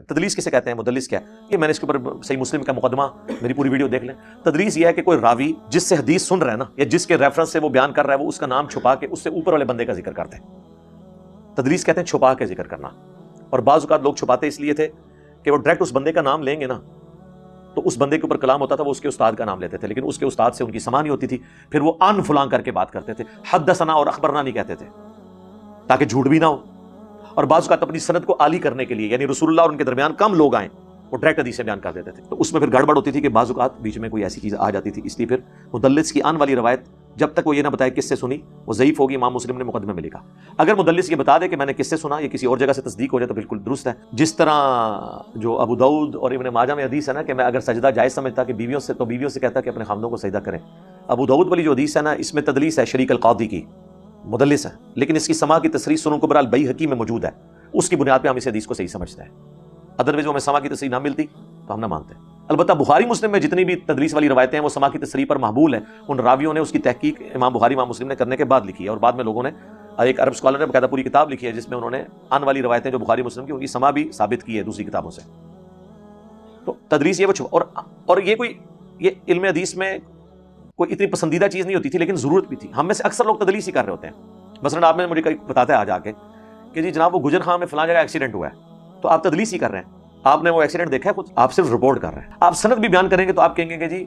تدلیس کسے کہتے ہیں؟ مدلس کیا ہے؟ یہ میں نے اس کے اوپر صحیح مسلم کا مقدمہ، میری پوری ویڈیو دیکھ لیں۔ تدلیس یہ ہے کہ کوئی راوی جس سے حدیث سن رہا ہے نا، یا جس کے ریفرنس سے وہ بیان کر رہا ہے، وہ اس کا نام چھپا کے اس سے اوپر والے بندے کا ذکر کرتے ہیں۔ تدلیس کہتے ہیں چھپا کے ذکر کرنا۔ اور بعض اوقات لوگ چھپاتے اس لیے تھے کہ وہ ڈائریکٹ اس بندے کا نام لیں گے نا، تو اس بندے کے اوپر کلام ہوتا تھا، وہ اس کے استاد کا نام لیتے تھے، لیکن اس کے استاد سے ان کی سماع نہیں ہوتی تھی، پھر وہ ان فلاں کر کے بات کرتے تھے، حدثنا اور اخبرنا نہیں کہتے تھے تاکہ جھوٹ بھی نہ ہو۔ اور بعض اوقات اپنی سند کو عالی کرنے کے لیے، یعنی رسول اللہ اور ان کے درمیان کم لوگ آئیں، وہ ڈائریکٹ حدیثیں بیان کر دیتے تھے، تو اس میں پھر گڑبڑ ہوتی تھی کہ بعض اوقات بیچ میں کوئی ایسی چیز آ جاتی تھی۔ اس لیے پھر مدلس کی آن والی روایت جب تک وہ یہ نہ بتائے کس سے سنی، وہ ضعیف ہوگی۔ امام مسلم نے مقدمے میں لکھا، اگر مدلس یہ بتا دے کہ میں نے کس سے سنا، یہ کسی اور جگہ سے تصدیق ہو جائے تو بالکل درست ہے۔ جس طرح جو ابو داؤد اور ابن ماجہ میں حدیث ہے نا کہ میں اگر سجدہ جائز سمجھتا کہ بیویوں سے، تو بیویوں سے کہتا کہ اپنے خامدوں کو سجدہ کریں۔ ابو داؤد والی جو حدیث ہے نا، اس میں تدلیس ہے، شریک القاضی کی، مدلس ہے، لیکن اس کی سماع کی تصریح سنن کبری البیہقی میں موجود ہے، اس کی بنیاد پہ ہم اس حدیث کو صحیح سمجھتے ہیں۔ ادروائز وہ ہمیں سماع کی تصریح نہ ملتی تو ہم نہ مانتے۔ البتہ بخاری مسلم میں جتنی بھی تدلیس والی روایتیں ہیں وہ سماع کی تصریح پر محمول ہیں، ان راویوں نے اس کی تحقیق امام بخاری امام مسلم نے کرنے کے بعد لکھی ہے، اور بعد میں لوگوں نے، ایک عرب اسکالر نے باقاعدہ پوری کتاب لکھی ہے جس میں انہوں نے آن والی روایتیں جو بخاری مسلم کی ان کی سماع بھی ثابت کی ہے دوسری کتابوں سے۔ تو تدلیس یہ وہ اور یہ کوئی، یہ علم حدیث میں کوئی اتنی پسندیدہ چیز نہیں ہوتی تھی، لیکن ضرورت بھی تھی۔ ہم میں سے اکثر لوگ تدلیس ہی کر رہے ہوتے ہیں۔ مثلا آپ نے مجھے بتاتا ہے آج آ کے کہ جی جناب وہ گجر خان میں فلاں جگہ ایکسیڈنٹ ہوا ہے، تو آپ تدلیس ہی کر رہے ہیں، آپ نے وہ ایکسیڈنٹ دیکھا ہے خود، آپ صرف رپورٹ کر رہے ہیں۔ آپ سند بھی بیان کریں گے تو آپ کہیں گے کہ جی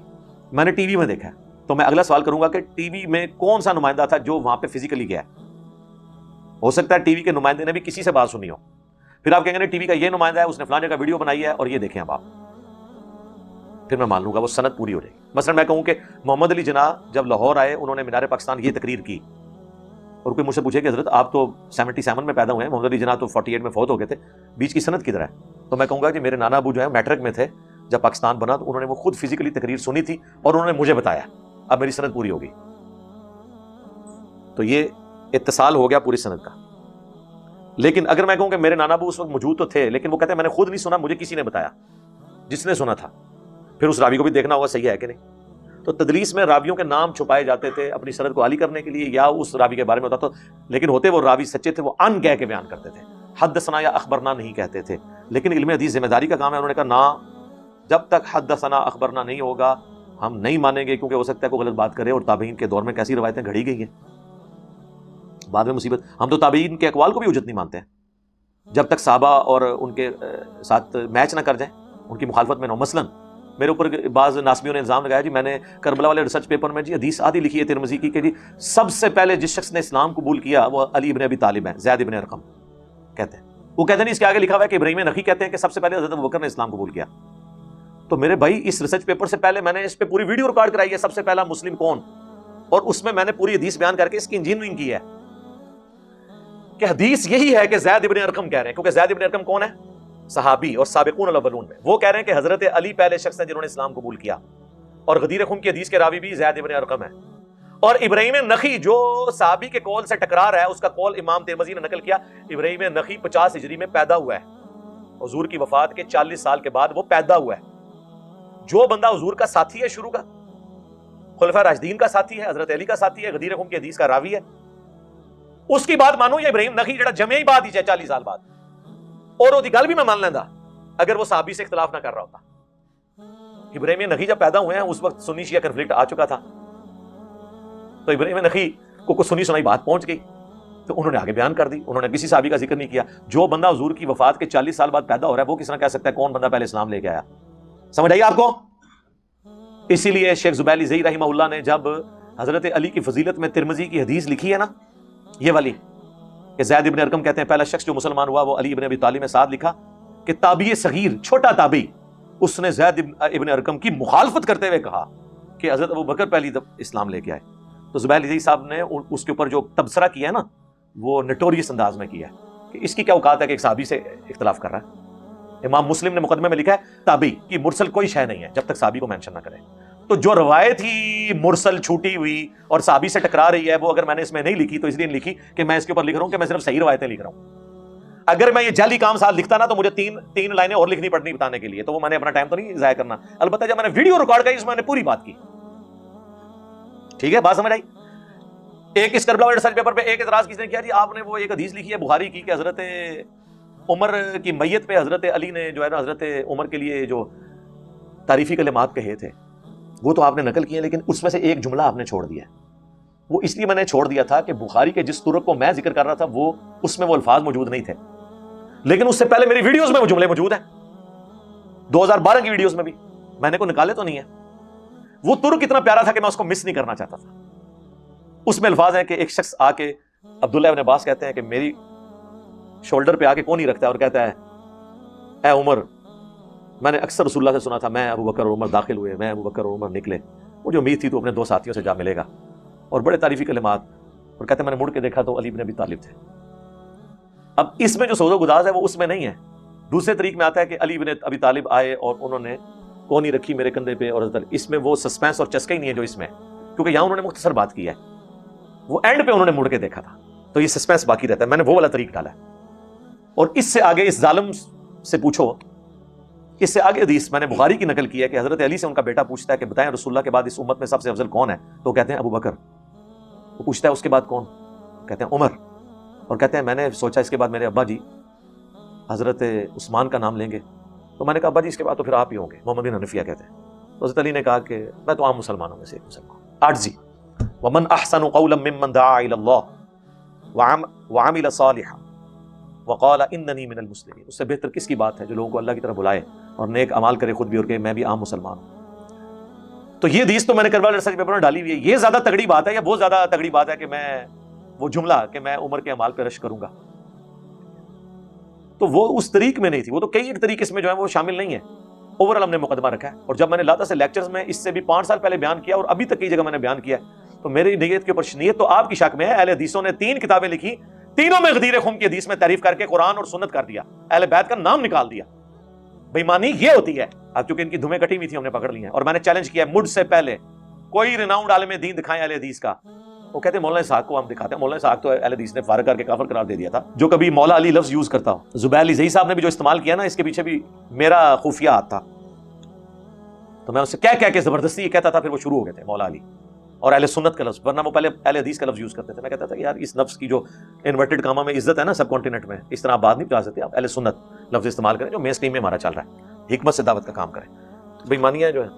میں نے ٹی وی میں دیکھا ہے، تو میں اگلا سوال کروں گا کہ ٹی وی میں کون سا نمائندہ تھا جو وہاں پہ فزیکلی گیا ہے؟ ہو سکتا ہے ٹی وی کے نمائندے نے بھی کسی سے بات سنی ہو، پھر آپ کہیں گے ٹی وی کا یہ نمائندہ ہے، اس نے فلاں جگہ ویڈیو بنائی ہے اور یہ دیکھیں اب آپ، پھر میں مان لوں گا وہ سند پوری ہو جائے گی۔ مثلا میں کہوں کہ محمد علی جناح جب لاہور آئے، انہوں نے مینار پاکستان یہ تقریر کی، اور کوئی مجھ سے پوچھے کہ حضرت آپ تو 77 میں پیدا ہوئے ہیں، محمد علی جناح تو 48 میں فوت ہو گئے تھے، بیچ کی سند کدھر ہے؟ تو میں کہوں گا کہ میرے نانا ابو جو ہے میٹرک میں تھے جب پاکستان بنا، تو انہوں نے وہ خود فزیکلی تقریر سنی تھی اور انہوں نے مجھے بتایا، اب میری سند پوری ہوگی۔ تو یہ اتصال ہو گیا پوری سند کا۔ لیکن اگر میں کہوں کہ میرے نانا ابو اس وقت موجود تو تھے، لیکن وہ کہتے ہیں میں نے خود نہیں سنا، مجھے کسی نے بتایا، جس نے سنا تھا، پھر اس راوی کو بھی دیکھنا ہوگا صحیح ہے کہ نہیں۔ تو تدلیس میں راویوں کے نام چھپائے جاتے تھے اپنی سند کو عالی کرنے کے لیے، یا اس راوی کے بارے میں ہوتا تھا، لیکن ہوتے وہ راوی سچے تھے، وہ ان کہہ کے بیان کرتے تھے، حدثنا یا اخبرنا نہیں کہتے تھے۔ لیکن علم حدیث ذمہ داری کا کام ہے، انہوں نے کہا نہ، جب تک حدثنا اخبرنا نہیں ہوگا ہم نہیں مانیں گے، کیونکہ ہو سکتا ہے کوئی غلط بات کرے، اور تابعین کے دور میں کیسی روایتیں گھڑی گئی ہیں، بعد میں مصیبت۔ ہم تو تابعین کے اقوال کو بھی حجت نہیں مانتے ہیں جب تک صحابہ اور ان کے ساتھ میچ نہ کر جائیں، ان کی مخالفت میں نہ ہو۔ مثلاً میرے اوپر بعض ناسبیوں نے الزام لگایا، جی میں نے کربلا والے ریسرچ پیپر میں جی حدیث آدھی لکھی ہے ترمذی کی کہ جی سب سے پہلے جس شخص نے اسلام قبول کیا وہ علی ابن ابی طالب ہیں، زید ابن ارقم کہتے ہیں۔ وہ کہتے ہیں اس کے آگے لکھا ہوا ہے کہ ابراہیم نخعی کہتے ہیں کہ سب سے پہلے حضرت ابوبکر نے اسلام قبول کیا۔ تو میرے بھائی اس ریسرچ پیپر سے پہلے میں نے اس پہ پوری ویڈیو ریکارڈ کرائی ہے، سب سے پہلا مسلم کون، اور اس میں نے پوری حدیث بیان کر کے اس کی انجینئرنگ کی ہے کہ حدیث یہی ہے کہ زید ابن ارقم کہہ رہے ہیں، کیونکہ زید ابن ارقم کون ہے؟ صحابی اور سابقون الاولون میں، وہ کہہ رہے ہیں کہ حضرت علی پہلے شخص ہیں جنہوں نے اسلام قبول کیا، اور غدیر خم کی حدیث کے راوی بھی زید ابن ارقم ہے۔ اور ابراہیم نخعی جو صحابی کے قول سے ٹکرا رہا ہے، اس کا قول امام ترمذی نے نقل کیا۔ ابراہیم نخعی 50 ہجری میں پیدا ہوا ہے، حضور کی وفات کے 40 سال کے بعد وہ پیدا ہوا ہے۔ جو بندہ حضور کا ساتھی ہے شروع کا، خلفاء راشدین کا ساتھی ہے، حضرت علی کا ساتھی ہے، غدیر خم کی حدیث کا راوی ہے، اس کی بات مانو۔ یہ ابراہیم نخعی جڑا جمعی بات ہی 40 سال بعد، اور وہ گل بھی میں مان لینا اگر وہ صحابی سے اختلاف نہ کر رہا ہوتا۔ ابراہیم نخعی جب پیدا ہوئے ہیں اس وقت سنی شیعہ کنفلکٹ آ چکا تھا، تو ابراہیم نخعی کو کچھ سنی سنائی بات پہنچ گئی تو انہوں نے آگے بیان کر دی، انہوں نے کسی صحابی کا ذکر نہیں کیا۔ جو بندہ حضور کی وفات کے 40 سال بعد پیدا ہو رہا ہے وہ کس طرح کہہ سکتا ہے کون بندہ پہلے اسلام لے کے آیا؟ سمجھ آئی آپ کو؟ اسی لیے شیخ زبیلی زئی رحمہ اللہ نے جب حضرت علی کی فضیلت میں ترمذی کی حدیث لکھی ہے نا، یہ والی کہ زید ابن ارقم کہتے ہیں پہلا شخص جو مسلمان ہوا وہ علی ابن ابی طالب میں، ساتھ لکھا کہ تابعی صغیر، چھوٹا تابعی، اس نے زید ابن ارقم کی مخالفت کرتے ہوئے کہا کہ حضرت ابوبکر پہلی اسلام لے کے آئے۔ تو زبیلی زئی صاحب نے اس کے اوپر جو تبصرہ کیا ہے نا، وہ نٹوریس انداز میں کیا ہے کہ اس کی کیا اوقات ہے کہ ایک صحابی سے اختلاف کر رہا ہے۔ امام مسلم نے مقدمے میں لکھا ہے تابعی کی مرسل کوئی شے نہیں ہے جب تک صحابی کو مینشن نہ کرے۔ تو جو روایت ہی مرسل چھوٹی ہوئی اور صحابی سے ٹکرا رہی ہے، وہ اگر میں نے اس میں نہیں لکھی تو اس لیے نہیں لکھی کہ میں اس کے اوپر لکھ رہا ہوں کہ میں صرف صحیح روایتیں لکھ رہا ہوں۔ اگر میں یہ جعلی کام ساتھ لکھتا نا تو مجھے تین لائنیں اور لکھنی پڑنی بتانے کے لیے، تو وہ میں نے اپنا ٹائم تو نہیں ضائع کرنا۔ البتہ جب میں نے ویڈیو ریکارڈ کی اس میں نے پوری بات کی۔ ٹھیک ہے، بات سمجھ آئی؟ ایک اس کربلا والے ریسرچ پیپر پہ ایک اعتراض کسی نے کیا، جی آپ نے وہ ایک حدیث لکھی ہے بخاری کی کہ حضرت عمر کی میت پہ حضرت علی نے جو ہے نا حضرت عمر کے لیے جو تعریفی کلمات کہے تھے وہ تو آپ نے نقل کیے، لیکن اس میں سے ایک جملہ آپ نے چھوڑ دیا ہے. وہ اس لیے میں نے چھوڑ دیا تھا کہ بخاری کے جس طرق کو میں ذکر کر رہا تھا وہ اس میں وہ الفاظ موجود نہیں تھے، لیکن اس سے پہلے میری ویڈیوز میں وہ جملے موجود ہیں، 2012 کی ویڈیوز میں بھی میں نے کو نکالے تو نہیں ہے. وہ طرق اتنا پیارا تھا کہ میں اس کو مس نہیں کرنا چاہتا تھا. اس میں الفاظ ہیں کہ ایک شخص آ کے عبداللہ ابن عباس کہتے ہیں کہ میری شولڈر پہ آ کے کون نہیں رکھتا ہے اور کہتا ہے اے عمر، میں نے اکثر رسول اللہ سے سنا تھا میں ابو بکر اور عمر داخل ہوئے، میں ابو بکر اور عمر نکلے، مجھے امید تھی تو اپنے 2 ساتھیوں سے جا ملے گا، اور بڑے تعریفی کلمات. اور کہتے ہیں میں نے مڑ کے دیکھا تو علی بن ابی طالب تھے. اب اس میں جو سوز و گداز ہے وہ اس میں نہیں ہے. دوسرے طریق میں آتا ہے کہ علی بن ابی طالب آئے اور انہوں نے کونی رکھی میرے کندھے پہ، اور اس میں وہ سسپینس اور چسکا ہی نہیں ہے جو اس میں، کیونکہ یہاں انہوں نے مختصر بات کی ہے، وہ اینڈ پہ انہوں نے مڑ کے دیکھا تھا تو یہ سسپینس باقی رہتا ہے. میں نے وہ والا طریق ڈالا ہے. اور اس سے آگے اس ظالم سے پوچھو، اس سے آگے حدیث میں نے بخاری کی نقل کی ہے کہ حضرت علی سے ان کا بیٹا پوچھتا ہے کہ بتائیں رسول اللہ کے بعد اس امت میں سب سے افضل کون ہے؟ تو کہتے ہیں ابو بکر. وہ پوچھتا ہے اس کے بعد کون؟ کہتے ہیں عمر. اور کہتے ہیں میں نے سوچا اس کے بعد میرے ابا جی حضرت عثمان کا نام لیں گے، تو میں نے کہا ابا جی اس کے بعد تو پھر آپ ہی ہوں گے. محمد بن حنفیہ کہتے ہیں. تو حضرت علی نے کہا کہ میں تو عام مسلمانوں میں سے ایک مسلمان. 8 جی ومن احسن قولا ممن دعا الى الله وعمل صالحا وقال اننی من المسلمین. اس سے بہتر کس کی بات ہے جو لوگوں کو اللہ کی طرف بلائے اور نیک اعمال کرے خود بھی اور کہ میں بھی عام مسلمان ہوں. تو یہ حدیث تو میں نے کربلا ریسرچ پیپر میں ڈالی ہوئی ہے. یہ زیادہ تگڑی بات ہے یا بہت زیادہ تگڑی بات ہے کہ میں وہ جملہ کہ میں عمر کے اعمال پہ رش کروں گا؟ تو وہ اس طریق میں نہیں تھی، وہ تو کئی ایک طریق اس میں جو ہے وہ شامل نہیں ہے. اوورال ہم نے مقدمہ رکھا ہے. اور جب میں نے لاتا سے لیکچرز میں اس سے بھی 5 سال پہلے بیان کیا اور ابھی تک کئی جگہ میں نے بیان کیا ہے، تو میری نیت کے اوپر نیت تو آپ کی شک میں ہے. اہل حدیثوں نے 3 کتابیں لکھی، تینوں میں غدیر خم کی حدیث میں تعریف کر کے قرآن اور سنت کر دیا، اہل بیت کا نام نکال دیا. بے ایمانی یہ ہوتی ہے. اب چونکہ ان کی دھمیں کٹی ہوئی تھی ہم نے پکڑ لی ہیں، اور میں نے چیلنج کیا مجھ سے پہلے کوئی ریناؤنڈ عالم دین دکھائیں اہل حدیث کا. وہ کہتے ہیں مولانا اسحاق کو ہم دکھاتے ہیں. مولانا اسحاق تو اہل حدیث نے فارغ کر کے کافر قرار دے دیا تھا. جو کبھی مولا علی لفظ یوز کرتا ہو، زبیر علی زئی صاحب نے بھی جو استعمال کیا نا، اس کے پیچھے بھی میرا خفیہ ہاتھ تھا. تو میں اس سے کہہ کے زبردستی یہ کہتا تھا، پھر وہ شروع ہو گئے تھے مولا علی اور اہل سنت کا لفظ، ورنہ وہ پہلے اہل حدیث کا لفظ یوز کرتے تھے. میں کہتا تھا کہ یار اس لفظ کی جو انورٹڈ کاما میں عزت ہے نا سب کانٹیننٹ میں، اس طرح آپ بات نہیں پہنچا سکتے. آپ اہل سنت لفظ استعمال کریں جو مین اسٹریم میں ہمارا چل رہا ہے، حکمت سے دعوت کا کام کریں. بے ایمانیاں جو ہے